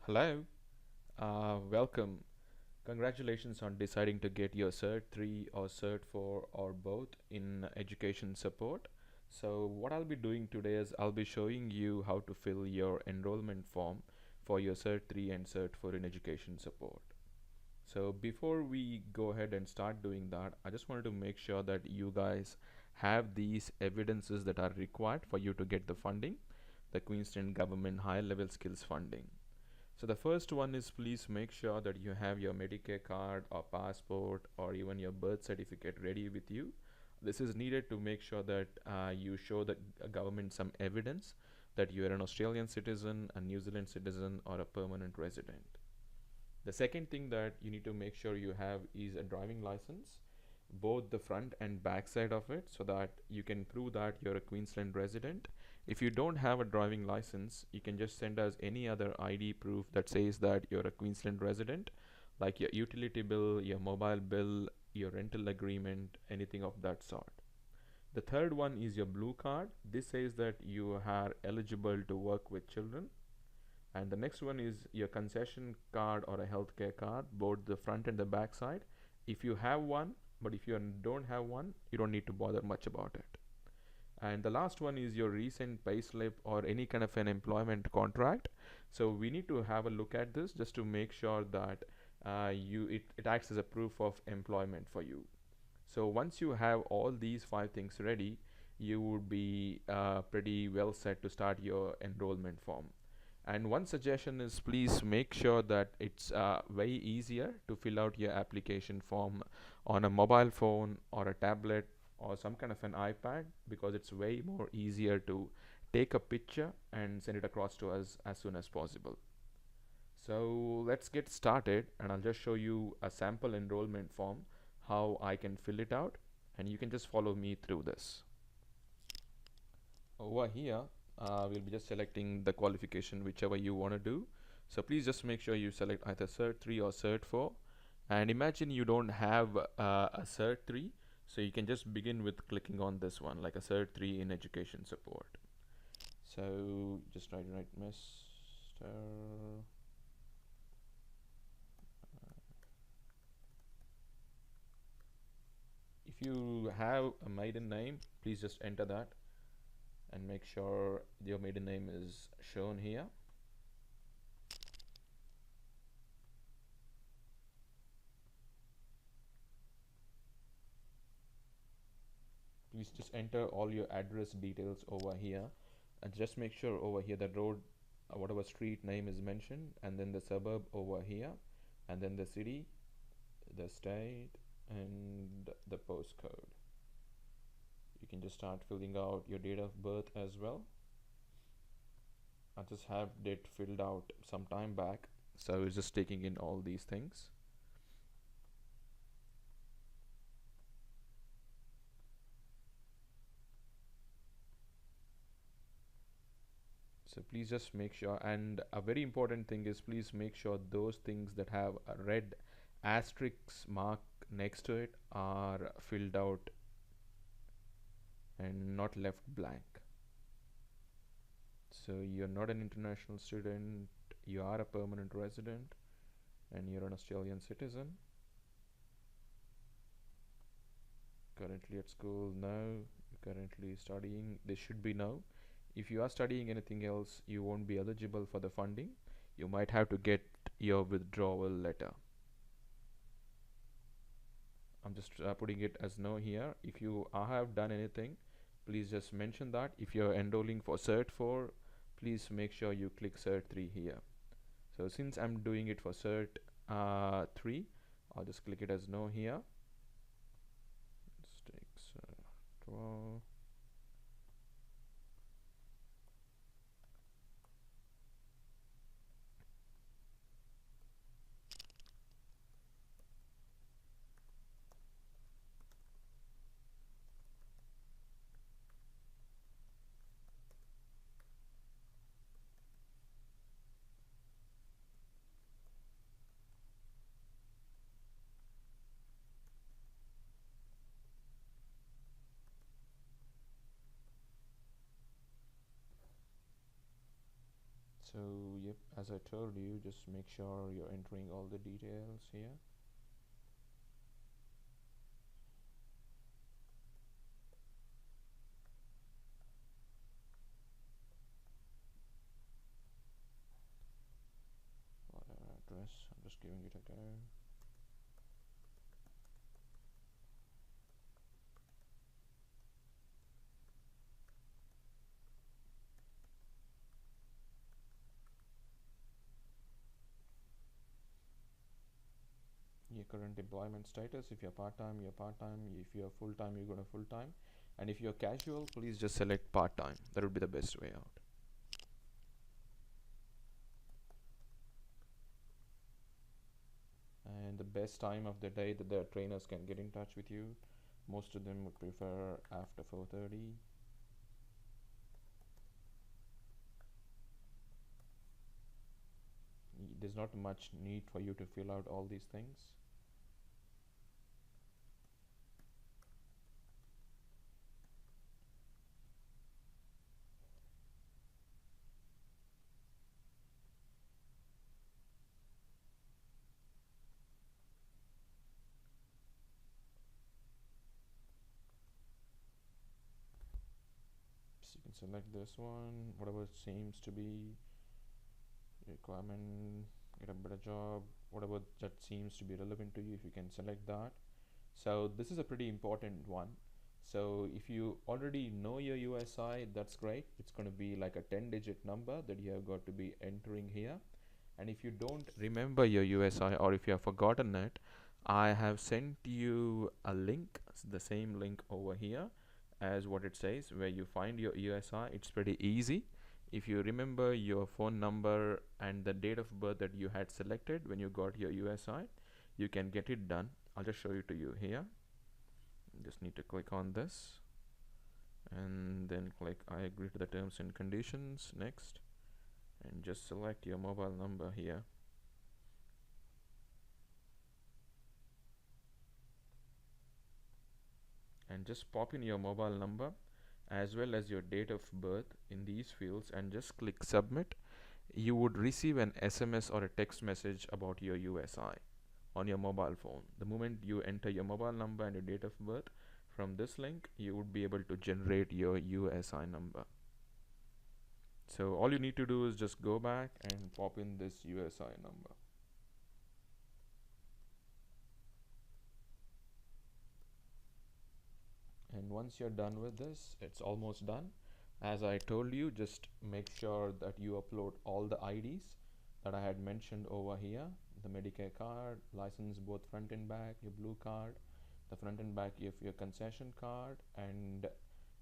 Hello, welcome. Congratulations on deciding to get your Cert 3 or Cert 4 or both in education support. So, what I'll be doing today is I'll be showing you how to fill your enrollment form for your Cert 3 and Cert 4 in education support. So, before we go ahead and start doing that, I just wanted to make sure that you guys have these evidences that are required for you to get the funding, the Queensland Government High Level Skills Funding. So the first one is please make sure that you have your Medicare card or passport or even your birth certificate ready with you. This is needed to make sure that you show the government some evidence that you are an Australian citizen, a New Zealand citizen, or a permanent resident. The second thing that you need to make sure you have is a driving license, both the front and back side of it, so that you can prove that you're a Queensland resident. If you don't have a driving license, you can just send us any other ID proof that says that you're a Queensland resident, like your utility bill, your mobile bill, your rental agreement, anything of that sort. The third one is your blue card. This says that you are eligible to work with children. And the next one is your concession card or a healthcare card, both the front and the back side. If you have one, but if you don't have one, you don't need to bother much about it. And the last one is your recent payslip or any kind of an employment contract. So we need to have a look at this just to make sure that it acts as a proof of employment for you. So once you have all these five things ready, you would be pretty well set to start your enrollment form. And one suggestion is please make sure that it's way easier to fill out your application form on a mobile phone or a tablet or some kind of an iPad, because it's way more easier to take a picture and send it across to us as soon as possible. So let's get started, and I'll just show you a sample enrollment form, how I can fill it out, and you can just follow me through this. Over here, we'll be just selecting the qualification whichever you want to do. So please just make sure you select either Cert 3 or Cert 4. And imagine you don't have a Cert 3, so you can just begin with clicking on this one, like a Cert 3 in education support. So just try to write Mr. If you have a maiden name, please just enter that and make sure your maiden name is shown here. Please just enter all your address details over here, and just make sure over here the road, whatever street name is mentioned, and then the suburb over here, and then the city, the state, and the postcode. You can just start filling out your date of birth as well. I just have it filled out some time back, so it's just taking in all these things. So please just make sure, and a very important thing is please make sure those things that have a red asterisk mark next to it are filled out and not left blank. So you're not an international student, you are a permanent resident, and you're an Australian citizen. Currently at school, no. You're currently studying, this should be no. If you are studying anything else, you won't be eligible for the funding. You might have to get your withdrawal letter. I'm just putting it as no here. If you have done anything, please just mention that. If you're enrolling for Cert 4, please make sure you click Cert 3 here. So since I'm doing it for Cert 3, I'll just click it as no here. Let's take Cert 12. So yep, as I told you, just make sure you're entering all the details here. Address, I'm just giving it a go. Your current employment status, if you're part-time, you're part-time. If you're full-time, you go to full-time. And if you're casual, please just select part-time. That would be the best way out. And the best time of the day that the trainers can get in touch with you, most of them would prefer after 4:30. There's not much need for you to fill out all these things. So you can select this one, whatever seems to be requirement, get a better job, whatever that seems to be relevant to you, if you can select that. So this is a pretty important one. So if you already know your USI, that's great. It's going to be like a 10-digit number that you have got to be entering here. And if you don't remember your USI, or if you have forgotten it, I have sent you a link, the same link over here as what it says, where you find your USI. It's pretty easy. If you remember your phone number and the date of birth that you had selected when you got your USI, you can get it done. I'll just show it to you here. You just need to click on this and then click I agree to the terms and conditions, next, and just select your mobile number here. And just pop in your mobile number as well as your date of birth in these fields and just click submit. You would receive an SMS or a text message about your USI on your mobile phone. The moment you enter your mobile number and your date of birth from this link, you would be able to generate your USI number. So all you need to do is just go back and pop in this USI number. And once you're done with this, it's almost done. As I told you, just make sure that you upload all the IDs that I had mentioned over here: the Medicare card, license both front and back, your blue card, the front and back of your concession card, and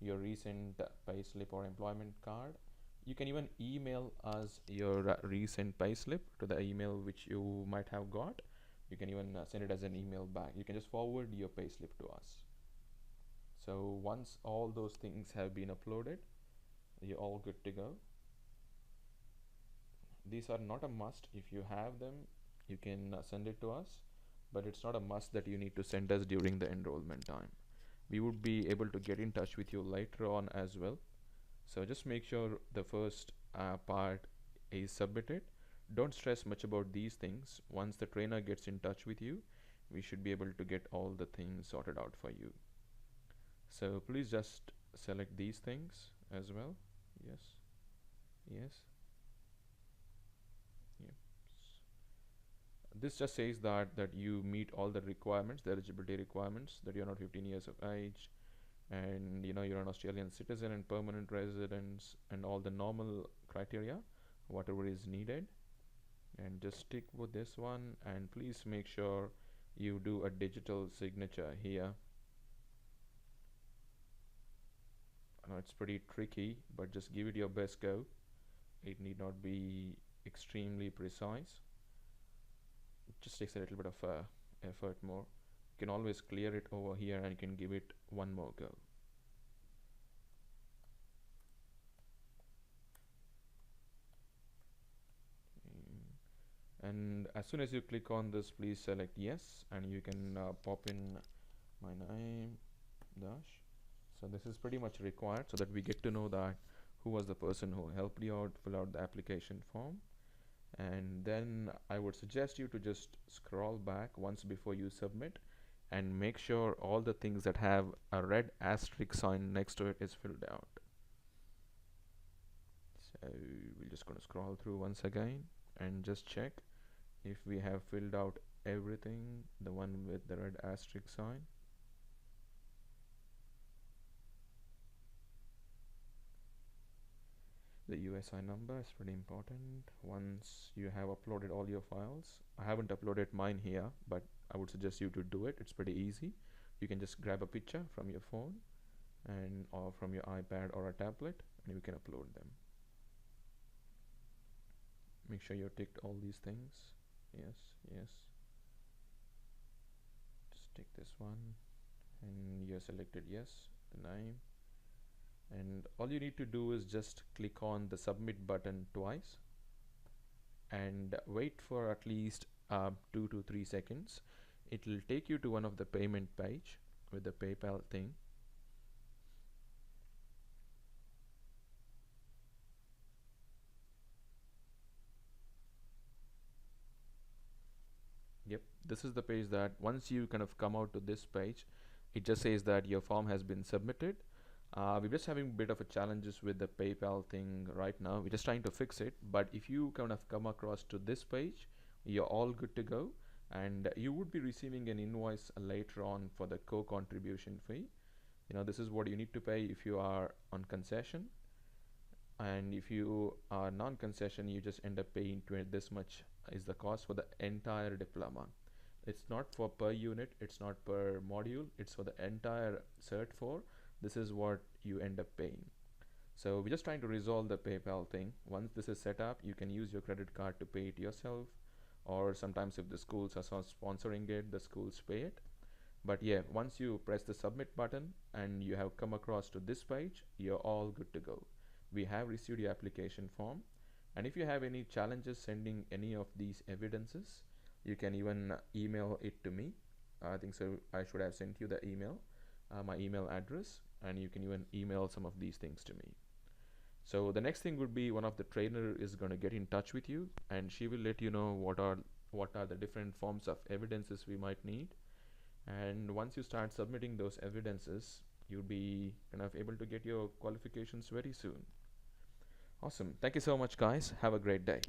your recent payslip or employment card. You can even email us your recent payslip to the email which you might have got. You can even send it as an email back. You can just forward your payslip to us. So once all those things have been uploaded, you're all good to go. These are not a must. If you have them, you can send it to us, but it's not a must that you need to send us during the enrollment time. We would be able to get in touch with you later on as well. So just make sure the first part is submitted. Don't stress much about these things. Once the trainer gets in touch with you, we should be able to get all the things sorted out for you. So please just select these things as well. Yes, yes, yeah. This just says that you meet all the requirements, the eligibility requirements, that you're not 15 years of age, and you're an Australian citizen and permanent residence, and all the normal criteria, whatever is needed. And just stick with this one, and please make sure you do a digital signature here. I know it's pretty tricky, but just give it your best go. It need not be extremely precise. It just takes a little bit of effort more. You can always clear it over here and you can give it one more go. And as soon as you click on this, please select yes, and you can pop in my name, Dash. So this is pretty much required so that we get to know that who was the person who helped you out, fill out the application form. And then I would suggest you to just scroll back once before you submit and make sure all the things that have a red asterisk sign next to it is filled out. So we're just going to scroll through once again and just check if we have filled out everything, the one with the red asterisk sign. The USI number is pretty important. Once you have uploaded all your files, I haven't uploaded mine here, but I would suggest you to do it. It's pretty easy. You can just grab a picture from your phone and or from your iPad or a tablet, and you can upload them. Make sure you ticked all these things. Yes, yes. Just tick this one, and you're selected yes, the name. And all you need to do is just click on the submit button twice and wait for at least 2 to 3 seconds. It will take you to one of the payment page with the PayPal thing. Yep, this is the page that once you kind of come out to this page, it just says that your form has been submitted. We're just having a bit of a challenges with the PayPal thing right now. We're just trying to fix it. But if you kind of come across to this page, you're all good to go. And you would be receiving an invoice later on for the co-contribution fee. This is what you need to pay if you are on concession. And if you are non-concession, you just end up paying this much is the cost for the entire diploma. It's not for per unit, it's not per module, it's for the entire cert 4. This is what you end up paying. So we're just trying to resolve the PayPal thing. Once this is set up, you can use your credit card to pay it yourself, or sometimes if the schools are sponsoring it, the schools pay it. But yeah, once you press the submit button and you have come across to this page, you're all good to go. We have received your application form, and if you have any challenges sending any of these evidences, you can even email it to me. I think so I should have sent you the email, my email address, and you can even email some of these things to me. So the next thing would be one of the trainer is going to get in touch with you, and she will let you know what are the different forms of evidences we might need. And once you start submitting those evidences, you'll be kind of able to get your qualifications very soon. Awesome. Thank you so much, guys. Have a great day.